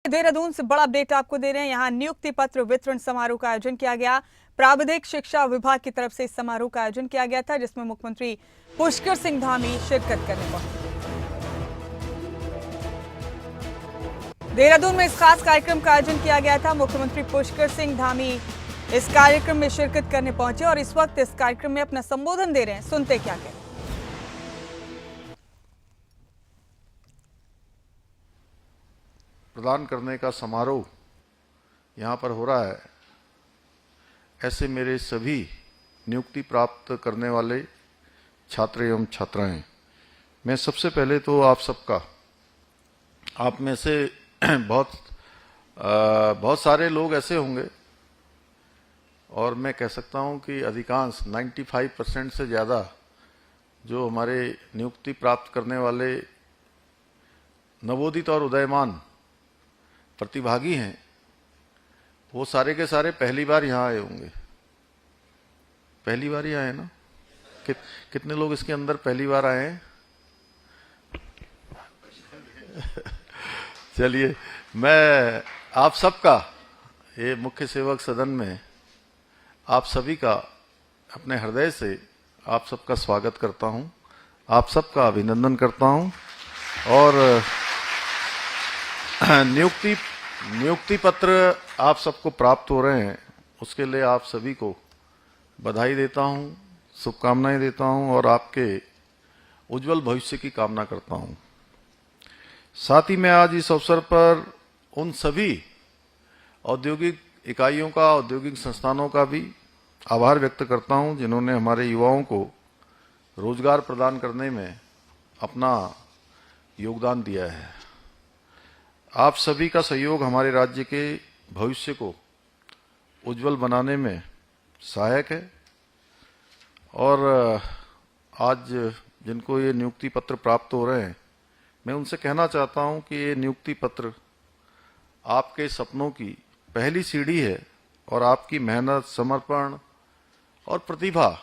देहरादून से बड़ा अपडेट आपको दे रहे हैं। यहाँ नियुक्ति पत्र वितरण समारोह का आयोजन किया गया। प्राविधिक शिक्षा विभाग की तरफ से इस समारोह का आयोजन किया गया था, जिसमें मुख्यमंत्री पुष्कर सिंह धामी शिरकत करने पहुंचे। देहरादून में इस खास कार्यक्रम का आयोजन किया गया था। मुख्यमंत्री पुष्कर सिंह धामी इस कार्यक्रम में शिरकत करने पहुंचे और इस वक्त इस कार्यक्रम में अपना संबोधन दे रहे हैं। सुनते क्या कहते हैं। प्रदान करने का समारोह यहाँ पर हो रहा है। ऐसे मेरे सभी नियुक्ति प्राप्त करने वाले छात्र एवं छात्राएं, मैं सबसे पहले तो आप सबका, आप में से बहुत सारे लोग ऐसे होंगे और मैं कह सकता हूं कि अधिकांश 95% से ज़्यादा जो हमारे नियुक्ति प्राप्त करने वाले नवोदित और उदयमान प्रतिभागी हैं, वो सारे के सारे पहली बार यहाँ आए होंगे। पहली बार ही आए ना? कितने लोग इसके अंदर पहली बार आए हैं? चलिए, मैं आप सबका, ये मुख्य सेवक सदन में आप सभी का अपने हृदय से आप सबका स्वागत करता हूं, आप सबका अभिनंदन करता हूं और नियुक्ति पत्र आप सबको प्राप्त हो रहे हैं, उसके लिए आप सभी को बधाई देता हूं, शुभकामनाएं देता हूं और आपके उज्जवल भविष्य की कामना करता हूं। साथ ही मैं आज इस अवसर पर उन सभी औद्योगिक इकाइयों का, औद्योगिक संस्थानों का भी आभार व्यक्त करता हूं, जिन्होंने हमारे युवाओं को रोजगार प्रदान करने में अपना योगदान दिया है। आप सभी का सहयोग हमारे राज्य के भविष्य को उज्जवल बनाने में सहायक है और आज जिनको ये नियुक्ति पत्र प्राप्त हो रहे हैं, मैं उनसे कहना चाहता हूं कि ये नियुक्ति पत्र आपके सपनों की पहली सीढ़ी है और आपकी मेहनत, समर्पण और प्रतिभा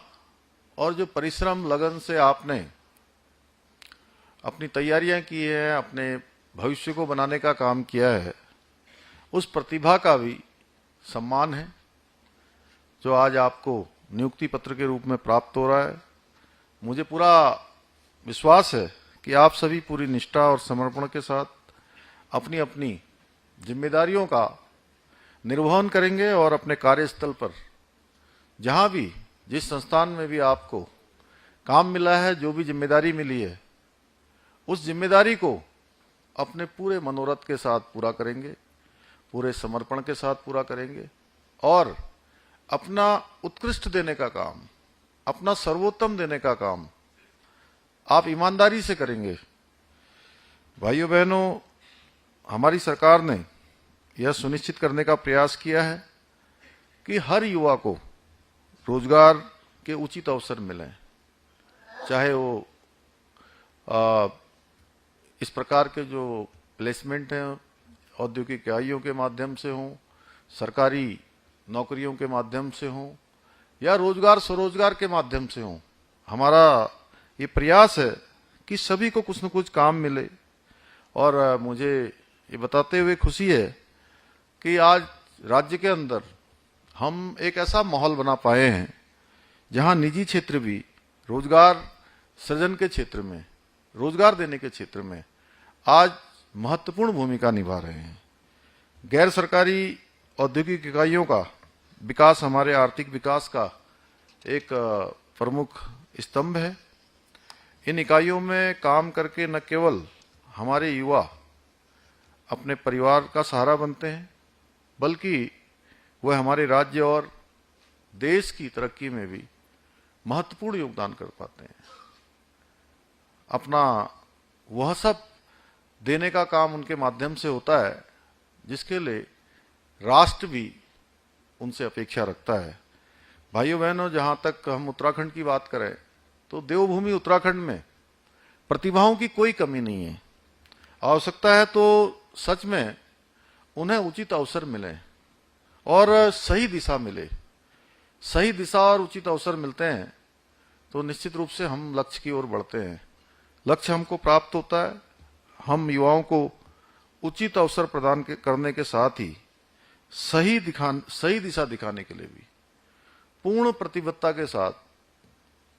और जो परिश्रम, लगन से आपने अपनी तैयारियां की है, अपने भविष्य को बनाने का काम किया है, उस प्रतिभा का भी सम्मान है जो आज आपको नियुक्ति पत्र के रूप में प्राप्त हो रहा है। मुझे पूरा विश्वास है कि आप सभी पूरी निष्ठा और समर्पण के साथ अपनी अपनी जिम्मेदारियों का निर्वहन करेंगे और अपने कार्यस्थल पर जहां भी, जिस संस्थान में भी आपको काम मिला है, जो भी जिम्मेदारी मिली है, उस जिम्मेदारी को अपने पूरे मनोरथ के साथ पूरा करेंगे, पूरे समर्पण के साथ पूरा करेंगे और अपना उत्कृष्ट देने का काम, अपना सर्वोत्तम देने का काम आप ईमानदारी से करेंगे। भाइयों बहनों, हमारी सरकार ने यह सुनिश्चित करने का प्रयास किया है कि हर युवा को रोजगार के उचित अवसर मिलें, चाहे वो इस प्रकार के जो प्लेसमेंट हैं औद्योगिक इकाइयों के माध्यम से हों, सरकारी नौकरियों के माध्यम से हों या रोजगार स्वरोजगार के माध्यम से हों। हमारा ये प्रयास है कि सभी को कुछ न कुछ काम मिले और मुझे ये बताते हुए खुशी है कि आज राज्य के अंदर हम एक ऐसा माहौल बना पाए हैं जहां निजी क्षेत्र भी रोजगार सृजन के क्षेत्र में, रोजगार देने के क्षेत्र में आज महत्वपूर्ण भूमिका निभा रहे हैं। गैर सरकारी औद्योगिक इकाइयों का विकास हमारे आर्थिक विकास का एक प्रमुख स्तंभ है। इन इकाइयों में काम करके न केवल हमारे युवा अपने परिवार का सहारा बनते हैं, बल्कि वह हमारे राज्य और देश की तरक्की में भी महत्वपूर्ण योगदान कर पाते हैं। अपना वह सब देने का काम उनके माध्यम से होता है जिसके लिए राष्ट्र भी उनसे अपेक्षा रखता है। भाइयों बहनों, जहां तक हम उत्तराखंड की बात करें तो देवभूमि उत्तराखंड में प्रतिभाओं की कोई कमी नहीं है। आवश्यकता है तो सच में उन्हें उचित अवसर मिले और सही दिशा मिले। सही दिशा और उचित अवसर मिलते हैं तो निश्चित रूप से हम लक्ष्य की ओर बढ़ते हैं। लक्ष्य हमको प्राप्त होता है, हम युवाओं को उचित अवसर प्रदान करने के साथ ही सही दिशा दिखाने के लिए भी पूर्ण प्रतिबद्धता के साथ,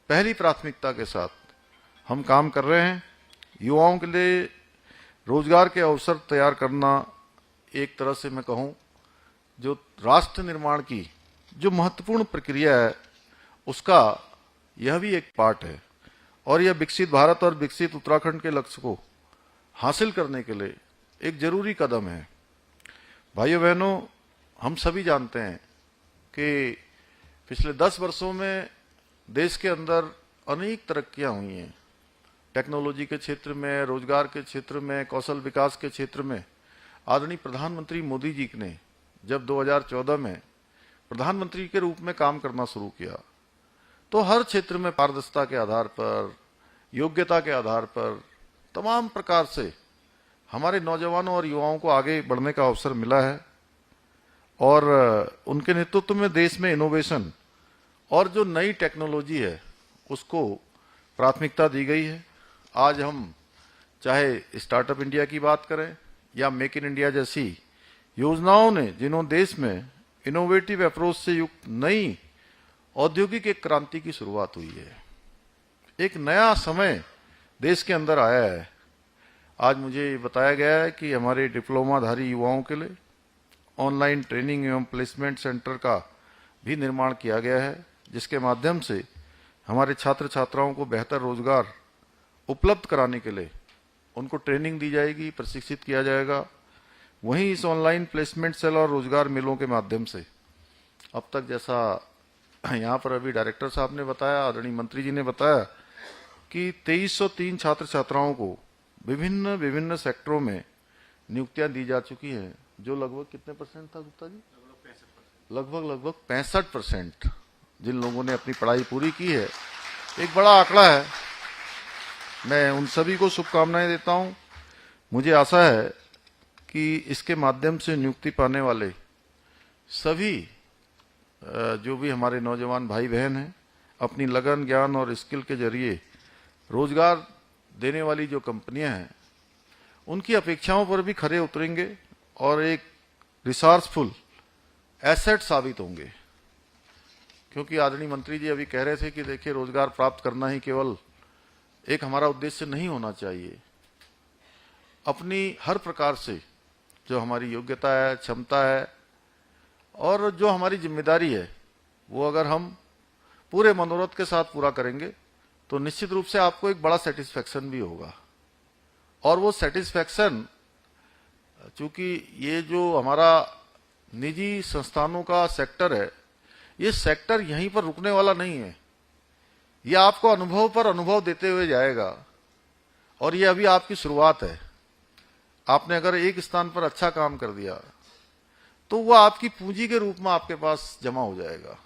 पहली प्राथमिकता के साथ हम काम कर रहे हैं। युवाओं के लिए रोजगार के अवसर तैयार करना एक तरह से मैं कहूं जो राष्ट्र निर्माण की जो महत्वपूर्ण प्रक्रिया है उसका यह भी एक पार्ट है और यह विकसित भारत और विकसित उत्तराखंड के लक्ष्य को हासिल करने के लिए एक जरूरी कदम है। भाइयों बहनों, हम सभी जानते हैं कि पिछले 10 वर्षों में देश के अंदर अनेक तरक्कियां हुई हैं। टेक्नोलॉजी के क्षेत्र में, रोजगार के क्षेत्र में, कौशल विकास के क्षेत्र में आदरणीय प्रधानमंत्री मोदी जी ने जब 2014 में प्रधानमंत्री के रूप में काम करना शुरू किया तो हर क्षेत्र में पारदर्शिता के आधार पर, योग्यता के आधार पर तमाम प्रकार से हमारे नौजवानों और युवाओं को आगे बढ़ने का अवसर मिला है और उनके नेतृत्व में देश में इनोवेशन और जो नई टेक्नोलॉजी है उसको प्राथमिकता दी गई है। आज हम चाहे स्टार्टअप इंडिया की बात करें या मेक इन इंडिया जैसी योजनाओं ने जिन्होंने देश में इनोवेटिव अप्रोच से युक्त नई औद्योगिक एक क्रांति की शुरुआत हुई है। एक नया समय देश के अंदर आया है। आज मुझे बताया गया है कि हमारे डिप्लोमाधारी युवाओं के लिए ऑनलाइन ट्रेनिंग एवं प्लेसमेंट सेंटर का भी निर्माण किया गया है, जिसके माध्यम से हमारे छात्र छात्राओं को बेहतर रोजगार उपलब्ध कराने के लिए उनको ट्रेनिंग दी जाएगी, प्रशिक्षित किया जाएगा। वहीं इस ऑनलाइन प्लेसमेंट सेल और रोजगार मेलों के माध्यम से अब तक जैसा यहाँ पर अभी डायरेक्टर साहब ने बताया, आदरणीय मंत्री जी ने बताया कि 2303 छात्र छात्राओं को विभिन्न सेक्टरों में नियुक्तियां दी जा चुकी हैं, जो लगभग कितने परसेंट था गुप्ता जी? लगभग 65% जिन लोगों ने अपनी पढ़ाई पूरी की है। एक बड़ा आंकड़ा है। मैं उन सभी को शुभकामनाएं देता हूं। मुझे आशा है कि इसके माध्यम से नियुक्ति पाने वाले सभी जो भी हमारे नौजवान भाई बहन हैं अपनी लगन, ज्ञान और स्किल के जरिए रोजगार देने वाली जो कंपनियां हैं उनकी अपेक्षाओं पर भी खरे उतरेंगे और एक रिसोर्सफुल एसेट साबित होंगे। क्योंकि आदरणीय मंत्री जी अभी कह रहे थे कि देखिए, रोजगार प्राप्त करना ही केवल एक हमारा उद्देश्य नहीं होना चाहिए। अपनी हर प्रकार से जो हमारी योग्यता है, क्षमता है और जो हमारी जिम्मेदारी है वो अगर हम पूरे मनोरथ के साथ पूरा करेंगे तो निश्चित रूप से आपको एक बड़ा सेटिस्फेक्शन भी होगा। और वो सेटिस्फेक्शन, चूंकि ये जो हमारा निजी संस्थानों का सेक्टर है, ये सेक्टर यहीं पर रुकने वाला नहीं है। ये आपको अनुभव पर अनुभव देते हुए जाएगा और ये अभी आपकी शुरुआत है। आपने अगर एक स्थान पर अच्छा काम कर दिया तो वो आपकी पूंजी के रूप में आपके पास जमा हो जाएगा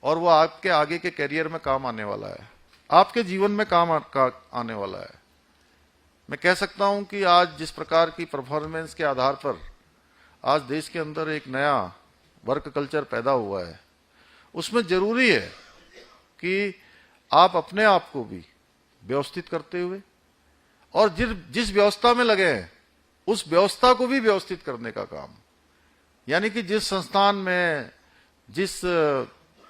और वो आपके आगे के करियर में काम आने वाला है, आपके जीवन में काम आने वाला है। मैं कह सकता हूं कि आज जिस प्रकार की परफॉर्मेंस के आधार पर आज देश के अंदर एक नया वर्क कल्चर पैदा हुआ है, उसमें जरूरी है कि आप अपने आप को भी व्यवस्थित करते हुए और जिस व्यवस्था में लगे हैं उस व्यवस्था को भी व्यवस्थित करने का काम, यानी कि जिस संस्थान में, जिस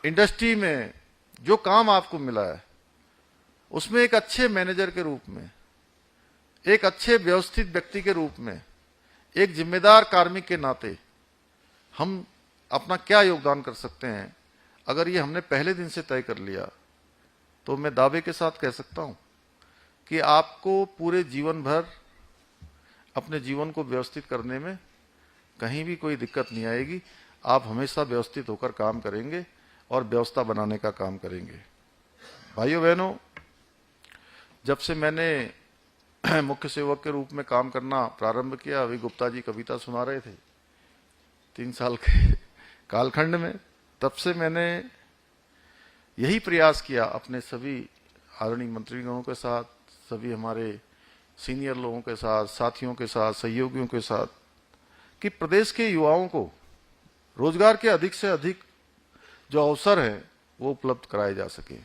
इंडस्ट्री में जो काम आपको मिला है उसमें एक अच्छे मैनेजर के रूप में, एक अच्छे व्यवस्थित व्यक्ति के रूप में, एक जिम्मेदार कार्मिक के नाते हम अपना क्या योगदान कर सकते हैं। अगर ये हमने पहले दिन से तय कर लिया तो मैं दावे के साथ कह सकता हूं कि आपको पूरे जीवन भर अपने जीवन को व्यवस्थित करने में कहीं भी कोई दिक्कत नहीं आएगी। आप हमेशा व्यवस्थित होकर काम करेंगे और व्यवस्था बनाने का काम करेंगे। भाइयों बहनों, जब से मैंने मुख्य सेवक के रूप में काम करना प्रारंभ किया, अभी गुप्ता जी कविता सुना रहे थे 3 साल के कालखंड में, तब से मैंने यही प्रयास किया अपने सभी आदरणीय मंत्रीगणों के साथ, सभी हमारे सीनियर लोगों के साथ, साथियों के साथ, सहयोगियों के साथ, कि प्रदेश के युवाओं को रोजगार के अधिक से अधिक जो अवसर है वो उपलब्ध कराए जा सके।